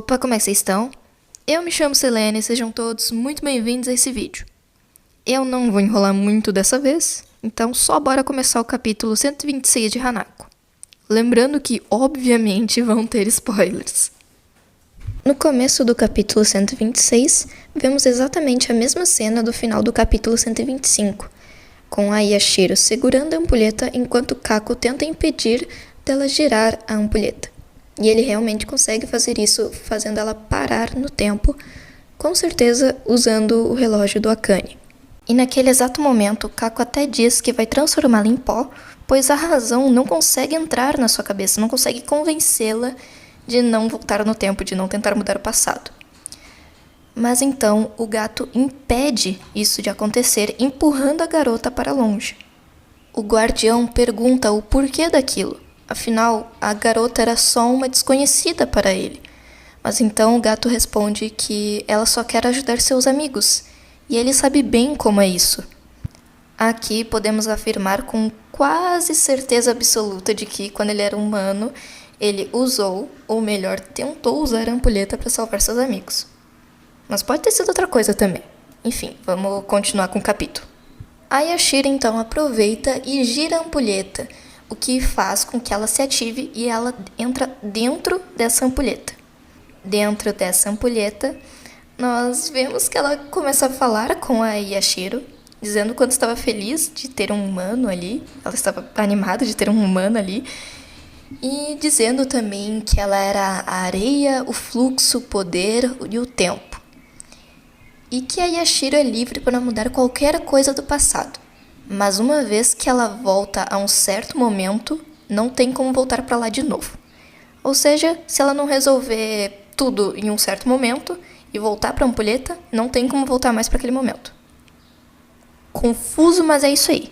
Opa, como é que vocês estão? Eu me chamo Selene e sejam todos muito bem-vindos a esse vídeo. Eu não vou enrolar muito dessa vez, então só bora começar o capítulo 126 de Hanako. Lembrando que, obviamente, vão ter spoilers. No começo do capítulo 126, vemos exatamente a mesma cena do final do capítulo 125, com a Yashiro segurando a ampulheta enquanto Kako tenta impedir dela girar a ampulheta. E ele realmente consegue fazer isso, fazendo ela parar no tempo, com certeza usando o relógio do Akane. E naquele exato momento, Kako até diz que vai transformá-la em pó, pois a razão não consegue entrar na sua cabeça, não consegue convencê-la de não voltar no tempo, de não tentar mudar o passado. Mas então o gato impede isso de acontecer, empurrando a garota para longe. O guardião pergunta o porquê daquilo. Afinal, a garota era só uma desconhecida para ele. Mas então o gato responde que ela só quer ajudar seus amigos, e ele sabe bem como é isso. Aqui podemos afirmar com quase certeza absoluta de que, quando ele era humano, ele usou, ou melhor, tentou usar a ampulheta para salvar seus amigos. Mas pode ter sido outra coisa também. Enfim, vamos continuar com o capítulo. A Yashiro então aproveita e gira a ampulheta, o que faz com que ela se ative e ela entra dentro dessa ampulheta. Dentro dessa ampulheta, nós vemos que ela começa a falar com a Yashiro, dizendo quanto estava feliz de ter um humano ali, ela estava animada de ter um humano ali, e dizendo também que ela era a areia, o fluxo, o poder e o tempo. E que a Yashiro é livre para mudar qualquer coisa do passado. Mas uma vez que ela volta a um certo momento, não tem como voltar para lá de novo. Ou seja, se ela não resolver tudo em um certo momento e voltar para a ampulheta, não tem como voltar mais para aquele momento. Confuso, mas é isso aí.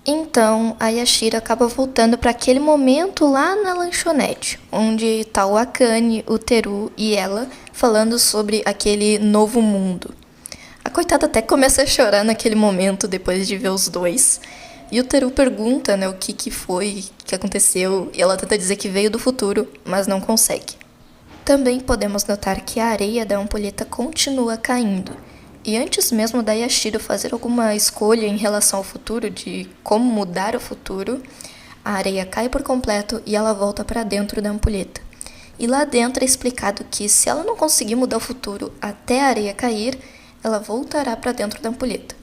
Então, a Yashiro acaba voltando para aquele momento lá na lanchonete, onde está o Akane, o Teru e ela falando sobre aquele novo mundo. A coitada até começa a chorar naquele momento, depois de ver os dois. E o Teru pergunta, o que foi, o que aconteceu, e ela tenta dizer que veio do futuro, mas não consegue. Também podemos notar que a areia da ampulheta continua caindo. E antes mesmo da Yashiro fazer alguma escolha em relação ao futuro, de como mudar o futuro, a areia cai por completo e ela volta para dentro da ampulheta. E lá dentro é explicado que se ela não conseguir mudar o futuro até a areia cair, ela voltará para dentro da ampulheta.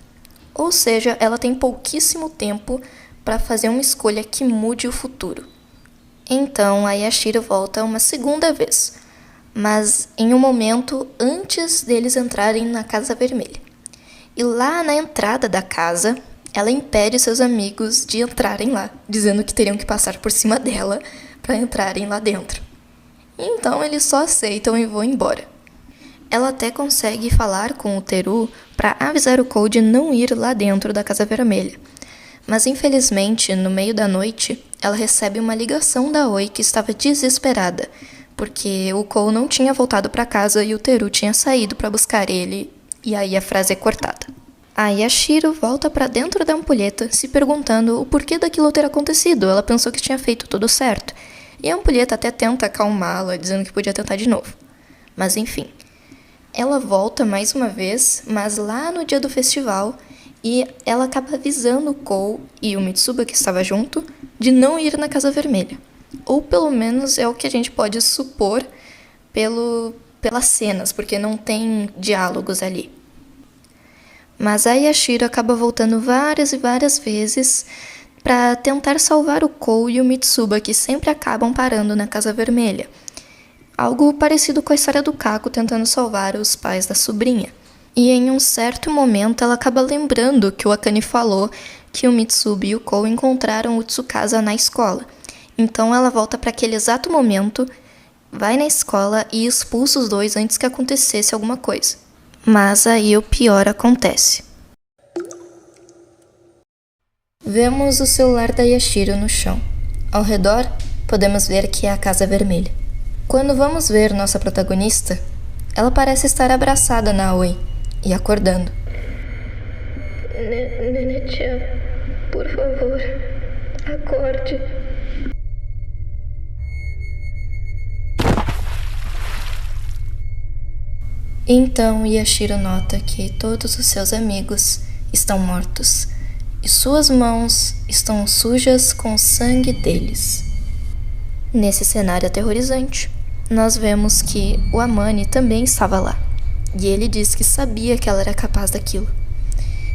Ou seja, ela tem pouquíssimo tempo para fazer uma escolha que mude o futuro. Então, a Yashiro volta uma segunda vez, mas em um momento antes deles entrarem na Casa Vermelha. E lá na entrada da casa, ela impede seus amigos de entrarem lá, dizendo que teriam que passar por cima dela para entrarem lá dentro. Então, eles só aceitam e vão embora. Ela até consegue falar com o Teru para avisar o Kou de não ir lá dentro da Casa Vermelha. Mas infelizmente, no meio da noite, ela recebe uma ligação da Oi que estava desesperada, porque o Kou não tinha voltado para casa e o Teru tinha saído para buscar ele, e aí a frase é cortada. A Yashiro volta para dentro da ampulheta, se perguntando o porquê daquilo ter acontecido. Ela pensou que tinha feito tudo certo, e a ampulheta até tenta acalmá-la, dizendo que podia tentar de novo. Mas enfim. Ela volta mais uma vez, mas lá no dia do festival, e ela acaba avisando o Kou e o Mitsuba, que estava junto, de não ir na Casa Vermelha. Ou pelo menos é o que a gente pode supor pelas cenas, porque não tem diálogos ali. Mas a Yashiro acaba voltando várias e várias vezes para tentar salvar o Kou e o Mitsuba, que sempre acabam parando na Casa Vermelha. Algo parecido com a história do Kako tentando salvar os pais da sobrinha. E em um certo momento ela acaba lembrando que o Akane falou que o Mitsubi e o Kou encontraram o Tsukasa na escola. Então ela volta para aquele exato momento, vai na escola e expulsa os dois antes que acontecesse alguma coisa. Mas aí o pior acontece. Vemos o celular da Yashiro no chão. Ao redor, podemos ver que é a Casa Vermelha. Quando vamos ver nossa protagonista, ela parece estar abraçada na Aoi e acordando. Nene-chan, por favor, acorde. Então Yashiro nota que todos os seus amigos estão mortos e suas mãos estão sujas com o sangue deles. Nesse cenário aterrorizante, nós vemos que o Amane também estava lá, e ele diz que sabia que ela era capaz daquilo.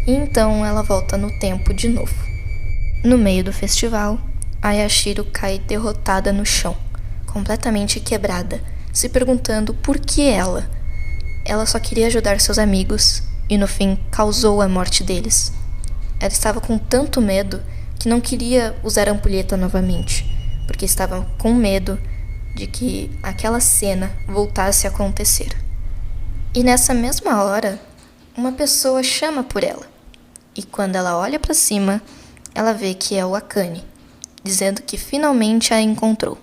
E então ela volta no tempo de novo. No meio do festival, a Yashiro cai derrotada no chão, completamente quebrada, se perguntando por que ela. Ela só queria ajudar seus amigos e no fim causou a morte deles. Ela estava com tanto medo que não queria usar a ampulheta novamente, porque estava com medo de que aquela cena voltasse a acontecer. E nessa mesma hora, uma pessoa chama por ela. E quando ela olha para cima, ela vê que é o Akane, dizendo que finalmente a encontrou.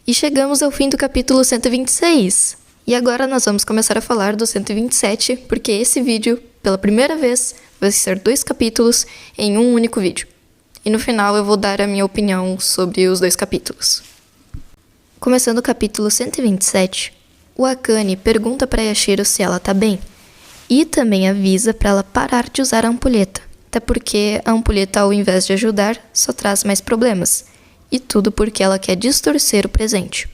E chegamos ao fim do capítulo 126. E agora nós vamos começar a falar do 127, porque esse vídeo, pela primeira vez, vai ser 2 capítulos em um único vídeo. E no final eu vou dar a minha opinião sobre os 2 capítulos. Começando o capítulo 127, o Akane pergunta para Yashiro se ela tá bem. E também avisa para ela parar de usar a ampulheta. Até porque a ampulheta, ao invés de ajudar, só traz mais problemas. E tudo porque ela quer distorcer o presente.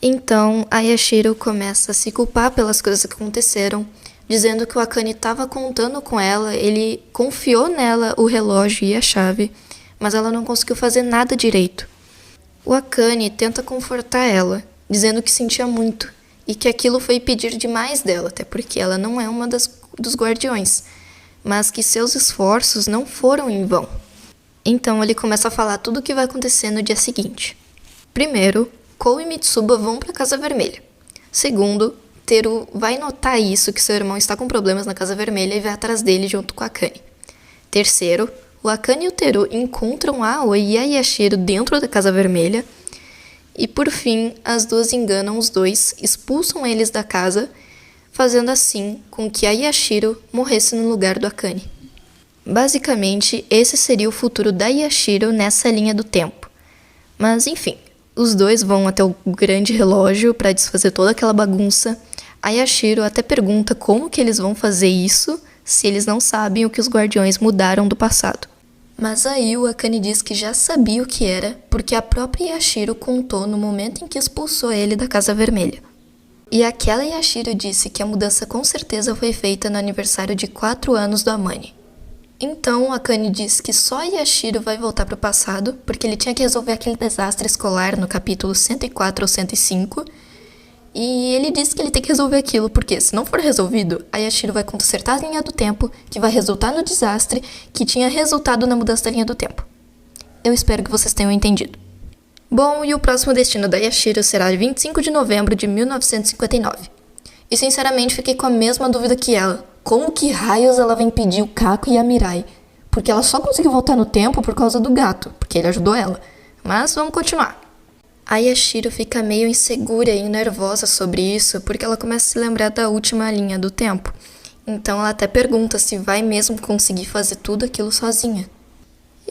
Então, a Yashiro começa a se culpar pelas coisas que aconteceram, dizendo que o Akane estava contando com ela, ele confiou nela o relógio e a chave, mas ela não conseguiu fazer nada direito. O Akane tenta confortar ela, dizendo que sentia muito, e que aquilo foi pedir demais dela, até porque ela não é uma dos guardiões, mas que seus esforços não foram em vão. Então ele começa a falar tudo o que vai acontecer no dia seguinte. Primeiro, Kou e Mitsuba vão para a Casa Vermelha. Segundo, Teru vai notar isso, que seu irmão está com problemas na Casa Vermelha e vai atrás dele junto com a Akane. Terceiro, o Akane e o Teru encontram a Aoi e a Yashiro dentro da Casa Vermelha. E por fim, as duas enganam os dois, expulsam eles da casa, fazendo assim com que a Yashiro morresse no lugar do Akane. Basicamente, esse seria o futuro da Yashiro nessa linha do tempo. Mas enfim, os dois vão até o grande relógio para desfazer toda aquela bagunça. A Yashiro até pergunta como que eles vão fazer isso se eles não sabem o que os guardiões mudaram do passado. Mas aí o Akane diz que já sabia o que era, porque a própria Yashiro contou no momento em que expulsou ele da Casa Vermelha. E aquela Yashiro disse que a mudança com certeza foi feita no aniversário de 4 anos do Amane. Então, Akane diz que só Yashiro vai voltar para o passado, porque ele tinha que resolver aquele desastre escolar no capítulo 104 ou 105, e ele diz que ele tem que resolver aquilo, porque se não for resolvido, a Yashiro vai consertar a linha do tempo, que vai resultar no desastre que tinha resultado na mudança da linha do tempo. Eu espero que vocês tenham entendido. Bom, e o próximo destino da Yashiro será 25 de novembro de 1959. E sinceramente fiquei com a mesma dúvida que ela. Como que raios ela vai impedir o Kako e a Mirai? Porque ela só conseguiu voltar no tempo por causa do gato, porque ele ajudou ela. Mas vamos continuar. A Yashiro fica meio insegura e nervosa sobre isso, porque ela começa a se lembrar da última linha do tempo. Então ela até pergunta se vai mesmo conseguir fazer tudo aquilo sozinha.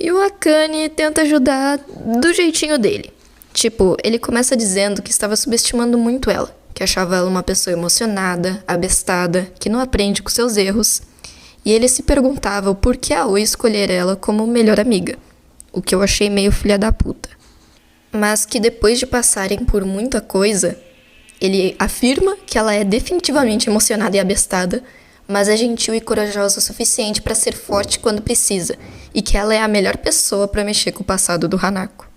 E o Akane tenta ajudar do jeitinho dele. Tipo, ele começa dizendo que estava subestimando muito ela, que achava ela uma pessoa emocionada, abestada, que não aprende com seus erros. E ele se perguntava o porquê a Aoi escolher ela como melhor amiga, o que eu achei meio filha da puta. Mas que depois de passarem por muita coisa, ele afirma que ela é definitivamente emocionada e abestada, mas é gentil e corajosa o suficiente para ser forte quando precisa, e que ela é a melhor pessoa para mexer com o passado do Hanako.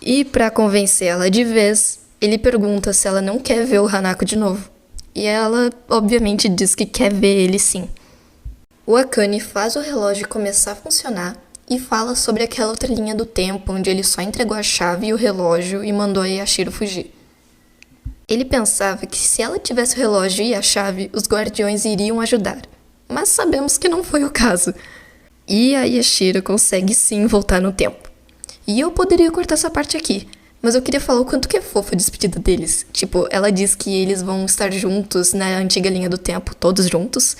E para convencer ela de vez, ele pergunta se ela não quer ver o Hanako de novo. E ela, obviamente, diz que quer ver ele sim. O Akane faz o relógio começar a funcionar e fala sobre aquela outra linha do tempo onde ele só entregou a chave e o relógio e mandou a Yashiro fugir. Ele pensava que se ela tivesse o relógio e a chave, os guardiões iriam ajudar. Mas sabemos que não foi o caso. E a Yashiro consegue sim voltar no tempo. E eu poderia cortar essa parte aqui, mas eu queria falar o quanto que é fofa a despedida deles. Tipo, ela diz que eles vão estar juntos na antiga linha do tempo, todos juntos,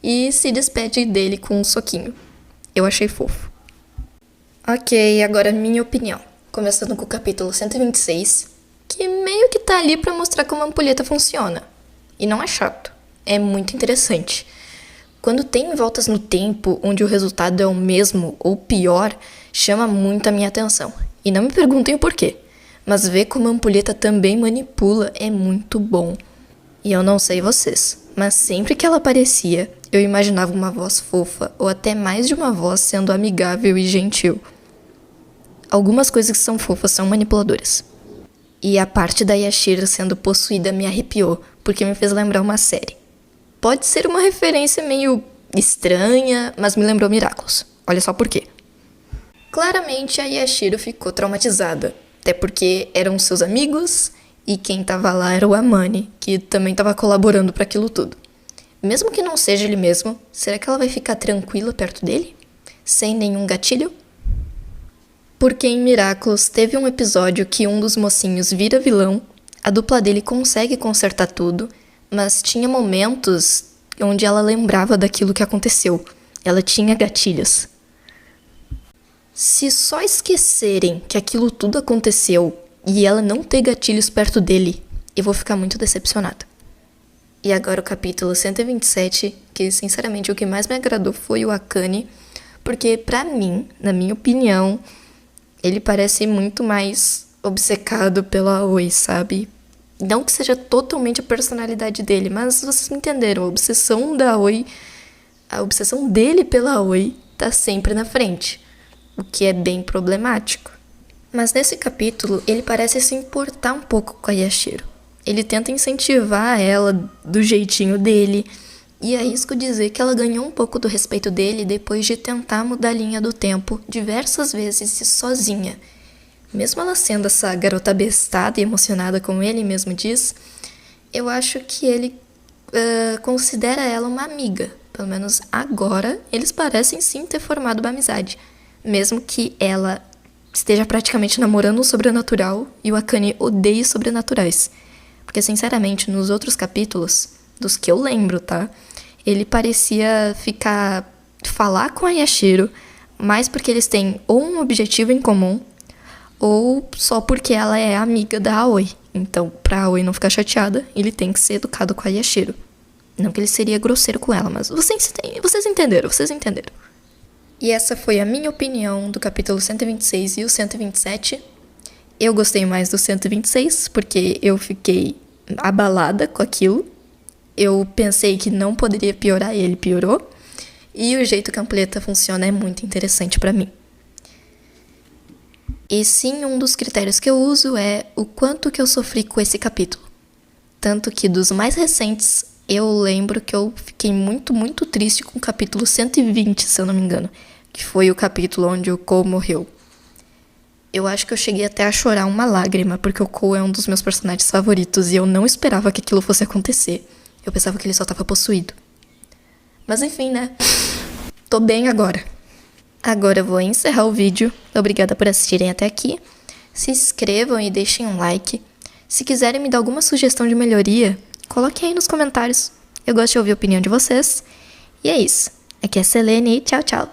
e se despede dele com um soquinho. Eu achei fofo. Ok, agora minha opinião. Começando com o capítulo 126, que meio que tá ali pra mostrar como a ampulheta funciona. E não é chato, é muito interessante. Quando tem voltas no tempo onde o resultado é o mesmo ou pior, chama muito a minha atenção. E não me perguntem o porquê, mas ver como a ampulheta também manipula é muito bom. E eu não sei vocês, mas sempre que ela aparecia, eu imaginava uma voz fofa ou até mais de uma voz sendo amigável e gentil. Algumas coisas que são fofas são manipuladoras. E a parte da Yashiro sendo possuída me arrepiou, porque me fez lembrar uma série. Pode ser uma referência meio estranha, mas me lembrou Miraculous. Olha só por quê. Claramente a Yashiro ficou traumatizada, até porque eram seus amigos e quem tava lá era o Amane, que também tava colaborando para aquilo tudo. Mesmo que não seja ele mesmo, será que ela vai ficar tranquila perto dele? Sem nenhum gatilho? Porque em Miraculous teve um episódio que um dos mocinhos vira vilão, a dupla dele consegue consertar tudo, mas tinha momentos onde ela lembrava daquilo que aconteceu. Ela tinha gatilhos. Se só esquecerem que aquilo tudo aconteceu e ela não ter gatilhos perto dele, eu vou ficar muito decepcionada. E agora o capítulo 127, que sinceramente o que mais me agradou foi o Akane, porque pra mim, na minha opinião, ele parece muito mais obcecado pela Aoi, sabe? Não que seja totalmente a personalidade dele, mas vocês me entenderam, a obsessão da Aoi, a obsessão dele pela Aoi tá sempre na frente, o que é bem problemático. Mas nesse capítulo, ele parece se importar um pouco com a Yashiro. Ele tenta incentivar ela do jeitinho dele, e arrisco dizer que ela ganhou um pouco do respeito dele depois de tentar mudar a linha do tempo diversas vezes e sozinha. Mesmo ela sendo essa garota bestada e emocionada, como ele mesmo diz, eu acho que ele considera ela uma amiga. Pelo menos agora, eles parecem sim ter formado uma amizade. Mesmo que ela esteja praticamente namorando o sobrenatural e o Akane odeie sobrenaturais. Porque, sinceramente, nos outros capítulos, dos que eu lembro, tá? Ele parecia falar com a Yashiro, mais porque eles têm ou um objetivo em comum, ou só porque ela é amiga da Aoi. Então, pra Aoi não ficar chateada, ele tem que ser educado com a Yashiro. Não que ele seria grosseiro com ela, mas vocês entenderam. E essa foi a minha opinião do capítulo 126 e o 127. Eu gostei mais do 126, porque eu fiquei abalada com aquilo. Eu pensei que não poderia piorar e ele piorou. E o jeito que a ampulheta funciona é muito interessante pra mim. E sim, um dos critérios que eu uso é o quanto que eu sofri com esse capítulo. Tanto que dos mais recentes, eu lembro que eu fiquei muito, muito triste com o capítulo 120, se eu não me engano. Que foi o capítulo onde o Kou morreu. Eu acho que eu cheguei até a chorar uma lágrima, porque o Kou é um dos meus personagens favoritos e eu não esperava que aquilo fosse acontecer. Eu pensava que ele só estava possuído. Mas enfim, né? Tô bem agora. Agora eu vou encerrar o vídeo. Obrigada por assistirem até aqui. Se inscrevam e deixem um like. Se quiserem me dar alguma sugestão de melhoria, coloquem aí nos comentários. Eu gosto de ouvir a opinião de vocês. E é isso. Aqui é a Selene e tchau, tchau.